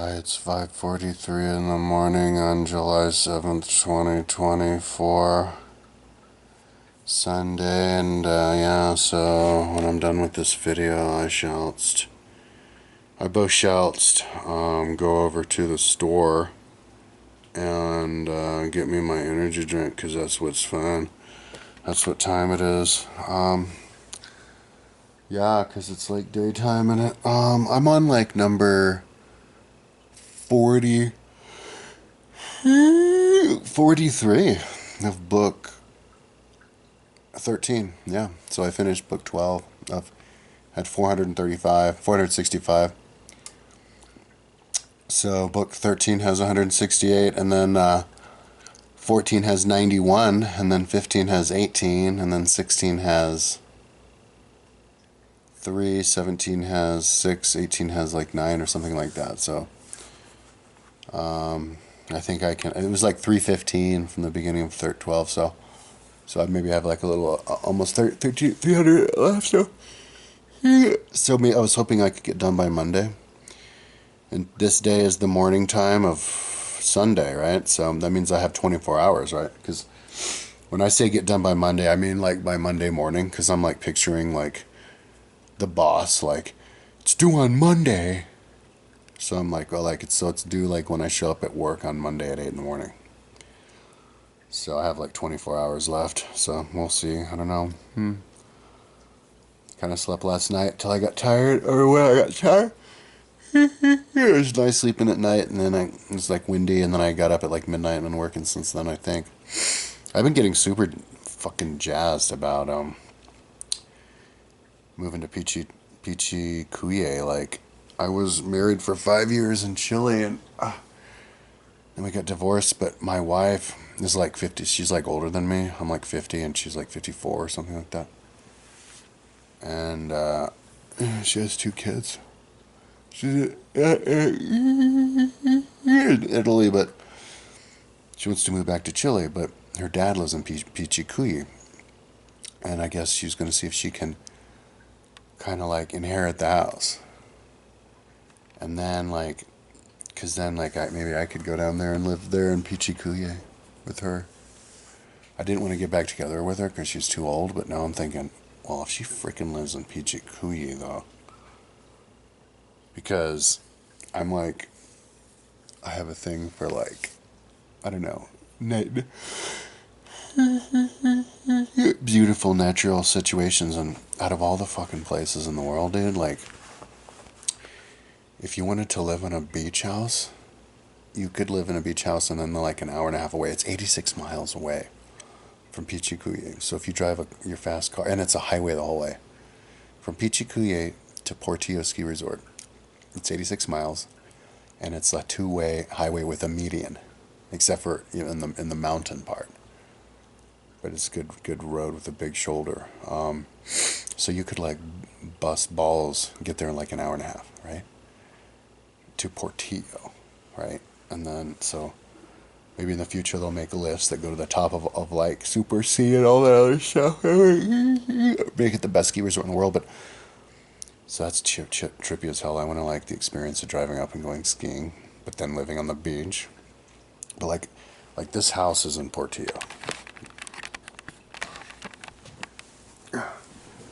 Hi, it's 5:43 in the morning on July 7th, 2024, Sunday, and yeah, so when I'm done with this video, I both shall go over to the store and get me my energy drink, because that's what's fun. That's what time it is. Yeah, because it's like daytime, and I'm on like number 40. 43 of book 13. Yeah, so I finished book 12 of had 465. So book 13 has 168, and then 14 has 91, and then 15 has 18, and then 16 has 3, 17 has 6, 18 has like 9 or something like that. So I think I can. It was like 315 from the beginning of 12, so I maybe have like a little, almost 300 left. So I was hoping I could get done by Monday. And this day is the morning time of Sunday, right? So that means I have 24 hours, right? Because when I say get done by Monday, I mean like by Monday morning, because I'm like picturing like the boss, like, it's due on Monday. So I'm like, well, like it's due like when I show up at work on Monday at 8 in the morning. So I have like 24 hours left. So we'll see. I don't know. Kind of slept last night till I got tired, or when I got tired. It was nice sleeping at night, and then it was like windy, and then I got up at like midnight and been working since then, I think. I've been getting super fucking jazzed about moving to Peachy Cuye. Like, I was married for 5 years in Chile, and then we got divorced, but my wife is like 50. She's like older than me. I'm like 50, and she's like 54 or something like that. And she has 2 kids. She's in Italy, but she wants to move back to Chile, but her dad lives in Peachy Cuye. And I guess she's going to see if she can kind of like inherit the house. And then like, because then like maybe I could go down there and live there in Peachy Cuye with her. I didn't want to get back together with her because she's too old, but now I'm thinking, well, if she freaking lives in Peachy Cuye though, because I'm like, I have a thing for like, I don't know, beautiful natural situations, and out of all the fucking places in the world, dude, like, if you wanted to live in a beach house, you could live in a beach house, and then like an hour and a half away, it's 86 miles away from Peachy Cuye. So if you drive your fast car, and it's a highway the whole way, from Peachy Cuye to Portillo Ski Resort, it's 86 miles, and it's a 2-way highway with a median, except for, you know, in the mountain part. But it's a good road with a big shoulder. So you could like bust balls, get there in like an hour and a half, right? To Portillo, right? And then so maybe in the future they'll make lifts that go to the top of like Super C and all that other stuff. Make it the best ski resort in the world, but. So that's trippy as hell. I want to like the experience of driving up and going skiing, but then living on the beach. But like this house is in Portillo.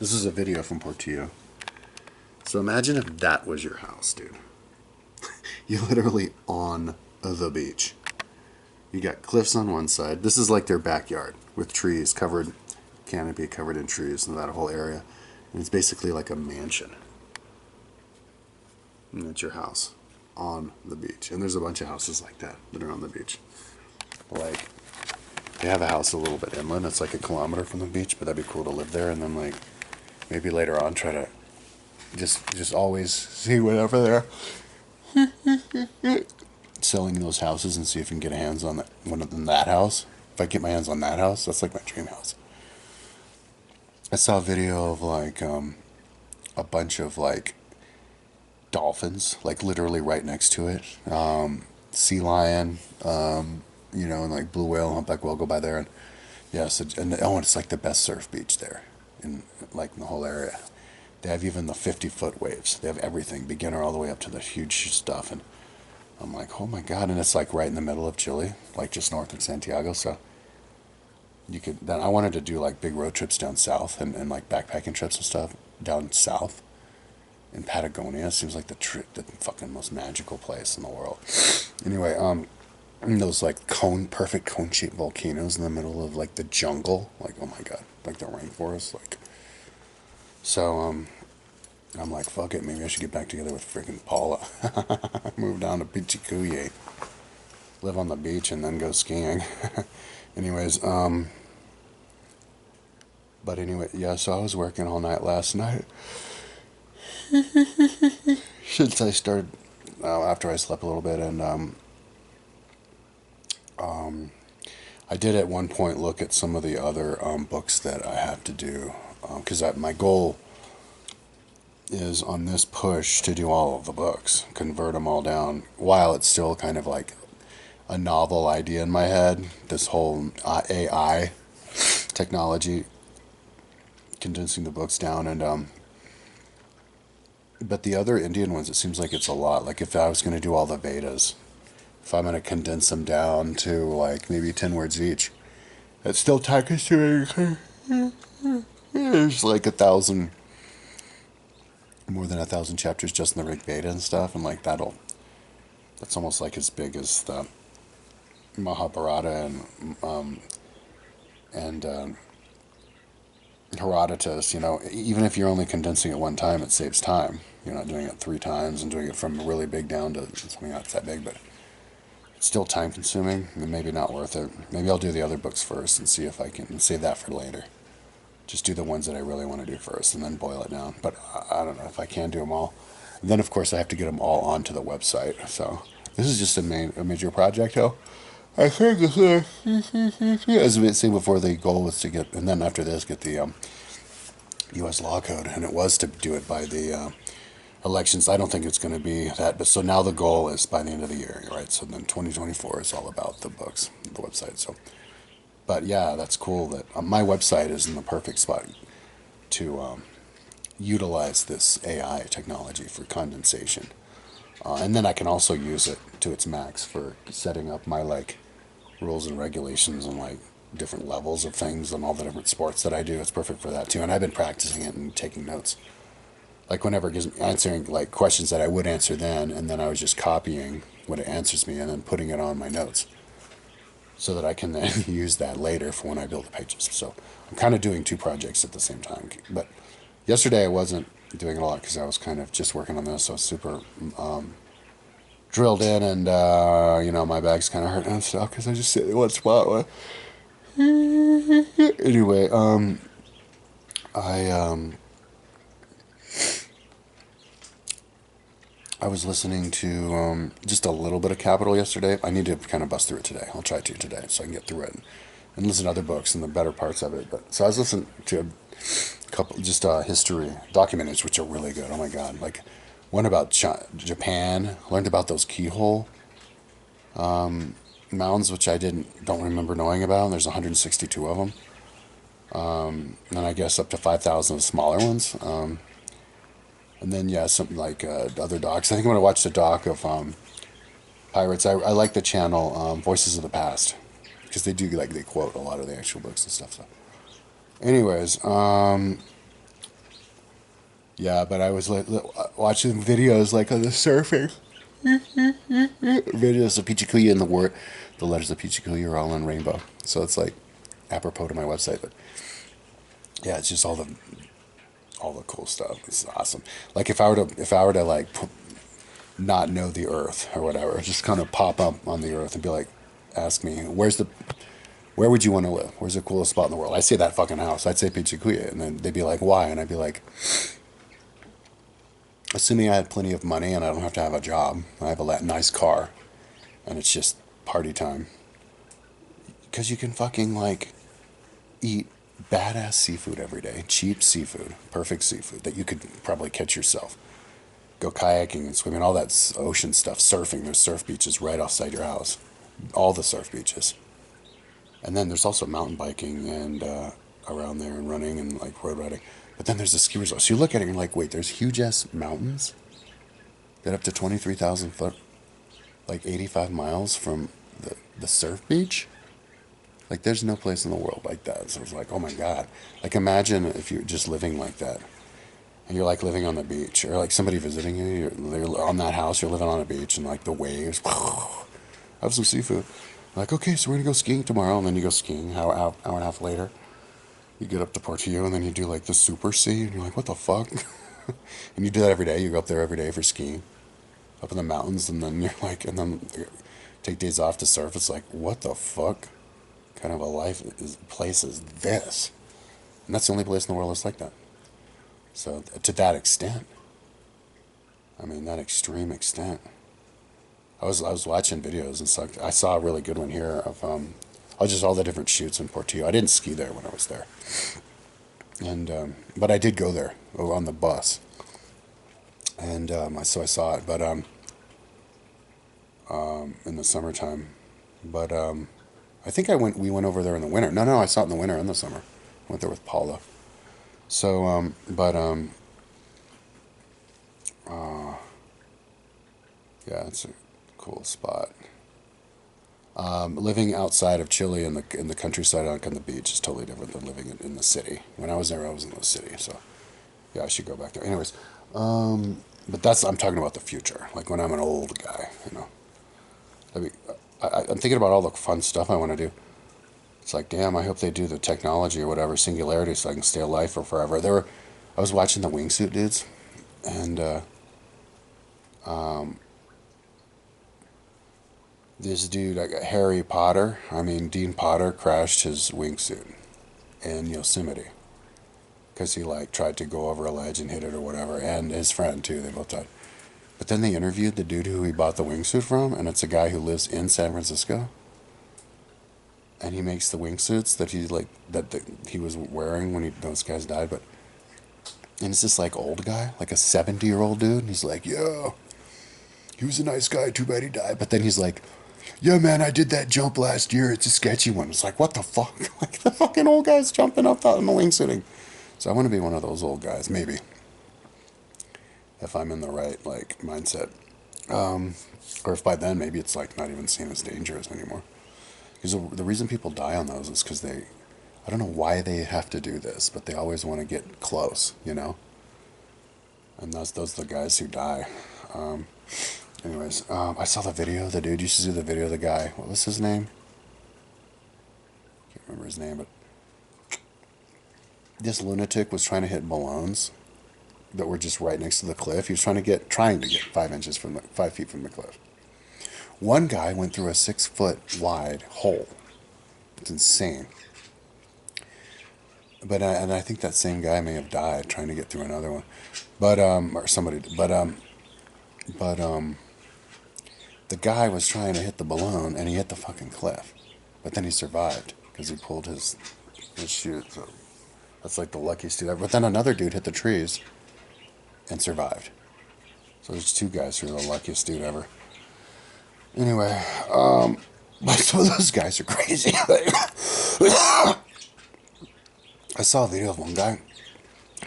This is a video from Portillo. So imagine if that was your house, dude. You're literally on the beach. You got cliffs on one side. This is like their backyard with trees covered, canopy covered in trees, and that whole area. And it's basically like a mansion. And that's your house on the beach. And there's a bunch of houses like that are on the beach. Like, they have a house a little bit inland. It's like a kilometer from the beach, but that'd be cool to live there. And then like maybe later on try to just always see whatever they're selling those houses, and see if you can get a hands on one of them, that house. If I get my hands on that house, that's like my dream house. I saw a video of like a bunch of like dolphins, like literally right next to it. Sea lion, you know, and like blue whale, humpback whale go by there, and yes, and it's like the best surf beach there, in the whole area. They have even the 50-foot waves. They have everything, beginner all the way up to the huge stuff, and I'm like, oh my God. And it's like right in the middle of Chile, like just north of Santiago. So you could, then I wanted to do like big road trips down south and like backpacking trips and stuff down south in Patagonia. Seems like the fucking most magical place in the world. Anyway, and those like perfect cone shaped volcanoes in the middle of like the jungle. Like, oh my God, like the rainforest. Like, so, I'm like, fuck it, maybe I should get back together with freaking Paula. Move down to Pichikuye, live on the beach, and then go skiing. Anyways, but anyway, yeah, so I was working all night last night. Since I started, after I slept a little bit, and I did at one point look at some of the other books that I have to do, because my goal is on this push to do all of the books, convert them all down, while it's still kind of like a novel idea in my head. This whole AI technology, condensing the books down, and but the other Indian ones, it seems like it's a lot. Like if I was going to do all the Vedas, if I'm going to condense them down to like maybe 10 words each, it's still time consuming. There's like more than 1,000 chapters just in the Rig Veda and stuff, and like that's almost like as big as the Mahabharata and Herodotus. Even if you're only condensing it one time, it saves time. You're not doing it 3 times and doing it from really big down to something not that big, but it's still time consuming and maybe not worth it. Maybe I'll do the other books first and see if I can save that for later. Just do the ones that I really want to do first and then boil it down. But I don't know if I can do them all. And then, of course, I have to get them all onto the website. So this is just a major project, though. I think, as I was saying before, the goal was to get, and then after this, get the U.S. law code. And it was to do it by the elections. I don't think it's going to be that. But so now the goal is by the end of the year, right? So then 2024 is all about the books, the website. So. But yeah, that's cool that my website is in the perfect spot to utilize this AI technology for condensation. And then I can also use it to its max for setting up my like rules and regulations and like different levels of things and all the different sports that I do. It's perfect for that too. And I've been practicing it and taking notes. Like whenever it gives me answering like questions that I would answer then, and then I was just copying what it answers me and then putting it on my notes, so that I can then use that later for when I build the pages. So I'm kind of doing 2 projects at the same time. But yesterday I wasn't doing a lot because I was kind of just working on this. So I was super drilled in, and my bag's kind of hurting and stuff because I just sit in one spot. Anyway, I was listening to just a little bit of Capital yesterday. I need to kind of bust through it today. I'll try to today so I can get through it and listen to other books and the better parts of it. But so I was listening to a couple just history documentaries, which are really good. Oh my God! Like one about Japan. Learned about those keyhole mounds, which I don't remember knowing about. There's 162 of them, and I guess up to 5,000 of the smaller ones. And then, yeah, something like other docs. I think I'm going to watch the doc of pirates. I like the channel Voices of the Past because they do they quote a lot of the actual books and stuff. So, anyways, yeah, but I was watching videos like on the surfing videos of Pichikuya and the letters of Pichikuya are all in rainbow. So it's like apropos to my website, but yeah, it's just all the cool stuff. It's awesome. Like if I were to like not know the Earth or whatever, just kind of pop up on the Earth and be like, ask me where would you want to live? Where's the coolest spot in the world? I'd say that fucking house. I'd say Pichikuya, and then they'd be like, why? And I'd be like, assuming I had plenty of money and I don't have to have a job, I have a nice car, and it's just party time. Because you can fucking like eat badass seafood every day, cheap seafood, perfect seafood that you could probably catch yourself. Go kayaking and swimming, all that ocean stuff, surfing. There's surf beaches right outside your house, all the surf beaches. And then there's also mountain biking and around there and running and like road riding. But then there's the ski resort. So you look at it and you're like, wait, there's huge ass mountains that up to 23,000 foot. like 85 miles from the surf beach. Like, there's no place in the world like that. So it's like, oh my God. Like, imagine if you're just living like that. And you're like living on the beach, or like somebody visiting you. You're on that house. You're living on a beach, and like the waves. Have some seafood. Like, okay, so we're gonna go skiing tomorrow, and then you go skiing. Hour and a half later, you get up to Portillo, and then you do like the super sea, and you're like, what the fuck? And you do that every day. You go up there every day for skiing, up in the mountains, and then you're like, and then take days off to surf. It's like, what the fuck kind of a place is this? And that's the only place in the world that's like that. So to that extent, I mean, that extreme extent. I was watching videos and stuff. I saw a really good one here of just all the different shoots in Portillo. I didn't ski there when I was there, and but I did go there on the bus, and so I saw it, but in the summertime, but I think we went over there in the winter. No, I saw it in the winter and the summer. I went there with Paula. So yeah, it's a cool spot. Living outside of Chile in the countryside on the beach is totally different than living in the city. When I was there, I was in the city, so yeah, I should go back there. Anyways, but I'm talking about the future, like when I'm an old guy, you know. I mean, I'm thinking about all the fun stuff I want to do. It's like, damn, I hope they do the technology or whatever, singularity, so I can stay alive for forever. I was watching the wingsuit dudes, and this dude, Dean Potter, crashed his wingsuit in Yosemite because he like tried to go over a ledge and hit it or whatever, and his friend too. They both died. But then they interviewed the dude who he bought the wingsuit from, and it's a guy who lives in San Francisco, and he makes the wingsuits that he was wearing when those guys died. And it's this like old guy, like a 70-year-old dude, and he's like, yeah, he was a nice guy. Too bad he died. But then he's like, yeah, man, I did that jump last year. It's a sketchy one. It's like, what the fuck? Like the fucking old guy's jumping up out in the wingsuiting. So I want to be one of those old guys, maybe, if I'm in the right like mindset, or if by then maybe it's like not even seen as dangerous anymore. Because the reason people die on those is because I don't know why they have to do this, but they always want to get close, you know. And those are the guys who die. Anyways, I saw the video. The dude used to do the video. The guy, what was his name? Can't remember his name, but this lunatic was trying to hit balloons that were just right next to the cliff. He was trying to get 5 feet from the cliff. One guy went through a 6-foot wide hole. It's insane. But and I think that same guy may have died trying to get through another one, or somebody. But the guy was trying to hit the balloon and he hit the fucking cliff, but then he survived because he pulled his chute. So that's like the luckiest dude ever. But then another dude hit the trees and survived. So there's 2 guys who are the luckiest dude ever. Anyway, but some of those guys are crazy. I saw a video of one guy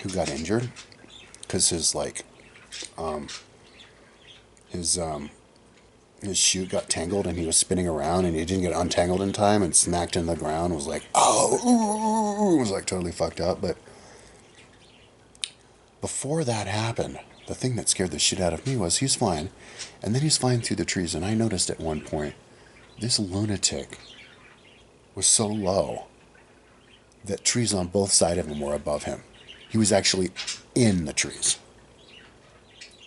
who got injured because his chute got tangled and he was spinning around and he didn't get untangled in time and smacked in the ground. Was like, oh, was like totally fucked up. But before that happened, the thing that scared the shit out of me was he's flying, and then he's flying through the trees, and I noticed at one point this lunatic was so low that trees on both sides of him were above him. He was actually in the trees.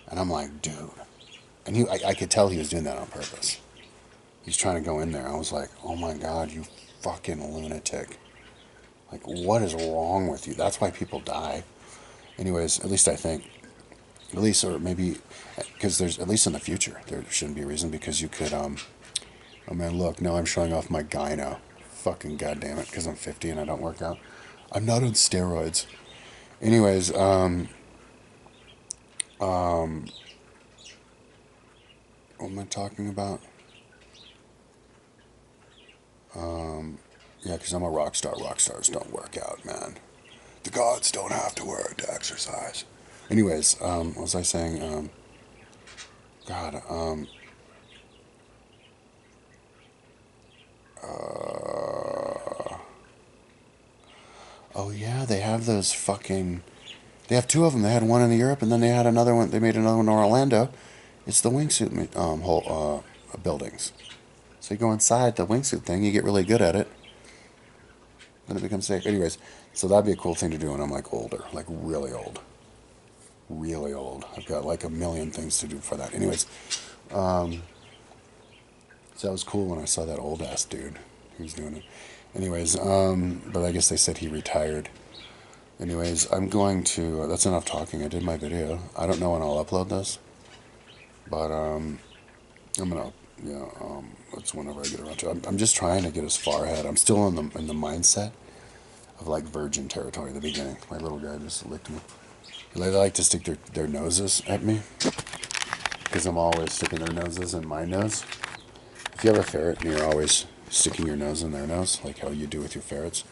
And I'm like, dude. And I could tell he was doing that on purpose. He's trying to go in there. I was like, oh my God, you fucking lunatic. Like, what is wrong with you? That's why people die. Anyways, at least I think. At least, or maybe, because there's, at least in the future, there shouldn't be a reason, because you could, oh man, look, now I'm showing off my gyno. Fucking goddamn it, because I'm 50 and I don't work out. I'm not on steroids. Anyways, what am I talking about? Yeah, because I'm a rock star. Rock stars don't work out, man. The gods don't have to work to exercise. Anyways, what was I saying? Oh yeah, they have those fucking. They have two of them. They had one in Europe, and then they had another one. They made another one in Orlando. It's the wingsuit whole buildings. So you go inside the wingsuit thing, you get really good at it, then it becomes safe. Anyways, so that'd be a cool thing to do when I'm like older, like really old, really old. I've got like a million things to do for that. Anyways, so that was cool when I saw that old ass dude who was doing it. Anyways, but I guess they said he retired. Anyways, I'm going to. That's enough talking. I did my video. I don't know when I'll upload this, but I'm gonna. Yeah, that's whenever I get around to it. I'm just trying to get as far ahead. I'm still in the mindset of like virgin territory at the beginning. My little guy just licked me. They like to stick their noses at me because I'm always sticking their noses in my nose. If you have a ferret and you're always sticking your nose in their nose, like how you do with your ferrets,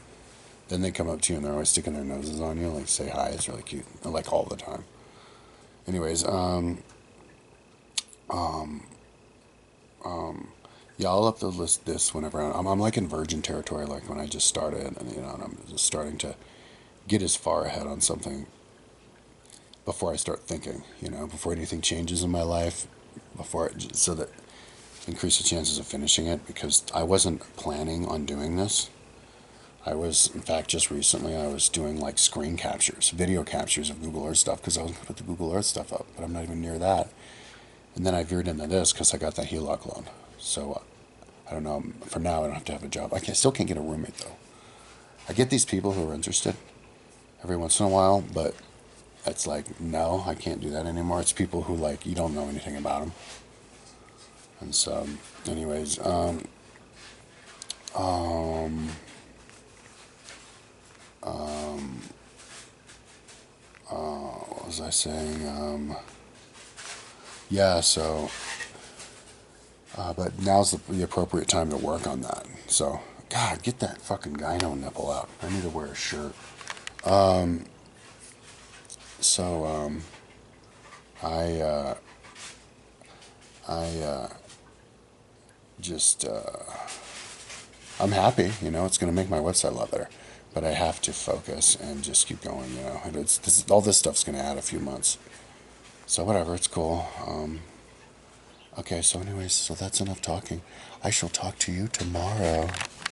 then they come up to you and they're always sticking their noses on you, like say hi. It's really cute, like all the time. Anyways, yeah, I'll upload this whenever I'm like in virgin territory, like when I just started, and and I'm just starting to get as far ahead on something before I start thinking, before anything changes in my life, so that increase the chances of finishing it, because I wasn't planning on doing this. I was, in fact, just recently I was doing like screen captures, video captures of Google Earth stuff because I was going to put the Google Earth stuff up, but I'm not even near that. And then I veered into this because I got that HELOC loan. So I don't know. For now, I don't have to have a job. Still can't get a roommate though. I get these people who are interested every once in a while, but it's like, no, I can't do that anymore. It's people who like you don't know anything about them. And so, anyways, what was I saying? Yeah, so, but now's the appropriate time to work on that. So, God, get that fucking gyno nipple out. I need to wear a shirt. So, I just, I'm happy, it's going to make my website a lot better. But I have to focus and just keep going, all this stuff's going to add a few months. So whatever, it's cool. Okay, so anyways, so that's enough talking. I shall talk to you tomorrow.